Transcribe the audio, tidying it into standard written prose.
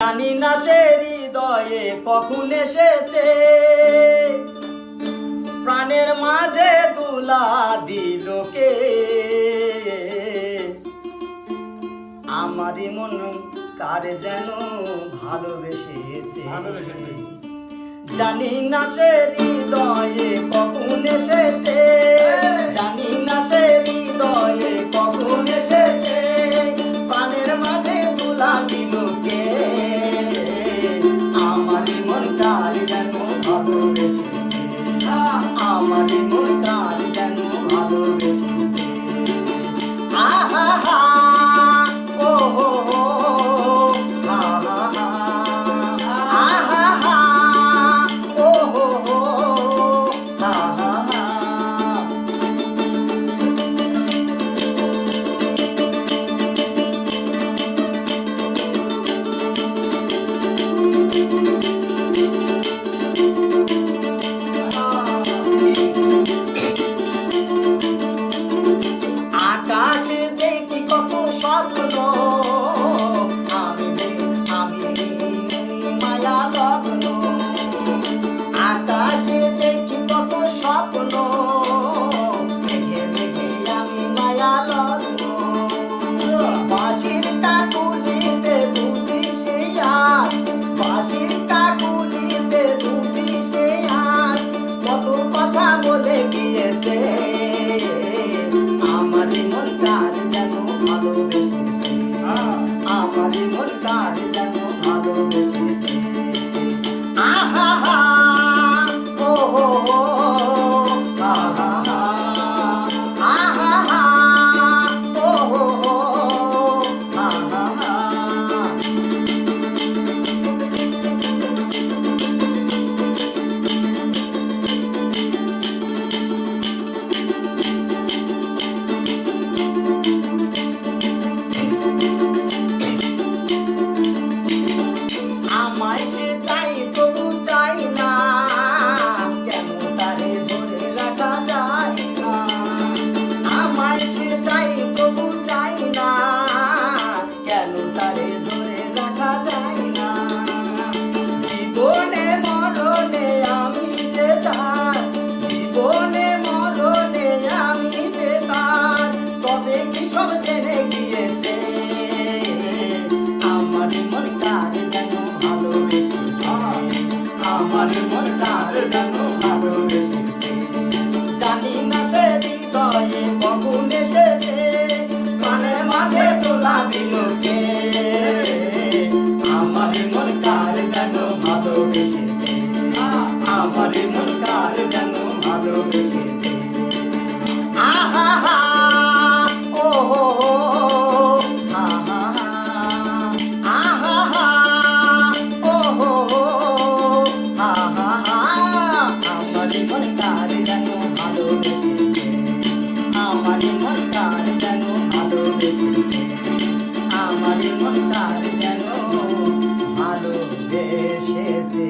জানি না সে হৃদয়ে কখন এসেছে, প্রাণের মাঝে দুলা দিল কে। আমারই মন কার যেন ভালোবেসেছে, জানি না সে হৃদয়ে কখন এসেছে, জানি না সে হৃদয়ে কখন এসেছে, প্রাণের মাঝে দুলা দিল কে। আমারই মন কার যেন ভালোবেসেছে, আমারই মন কার যেন ভালোবেসেছে। আহা হা ও হো হো, আহা হা আহা হা ও হো হো, আহা হা। আকাশে দেখি কত স্বপ্ন, আমি মায়া লগ্ন। আকাশে দেখি কত স্বপ্ন, মেঘে মেঘে আমি মায়া লগ্ন। বাঁশির কাকুলিতে দুধি সে আজ, বাঁশির কাকুলিতে দুধি সে আজ, কত কথা বলে গিয়েছে। আমারই মন কার যেন ভালোবেসেছে, আমারই মন কার যেন ভালোবেসেছে। আহা হা ও হো হো, আহা হা আহা হা ও হো হো, আহা হা। আমায় সে চাই তবু চাই না, কেন তারে ধরে রাখা যায় না। আমায় সে চাই তবু চাই না, কেন তারে ধরে রাখা যায় না। জীবনে মরণে আমি যে তার, জীবনে মরণে আমি যে তার, তবে কি সব জেনে গিয়েছে। আমার মন কার যেন ভালোবেসেছে, আমার মন কার যেন ভালোবেসেছে। জানি না সে হৃদয়ে কখন এসেছে, প্রাণের মাঝে তোলা দিল কে। আমার মন কার যেন ভালোবেসেছে, আমার মন কার যেন ভালোবেসেছে। আহা হা ও হো হো, আহা হা আহা হা ও হো হো, আহা হা। আমারই মন কার যেন ভালোবেসেছে, আমারই মন কার যেন ভালোবেসেছে, আমারই মন কার যেন ভালোবেসেছে।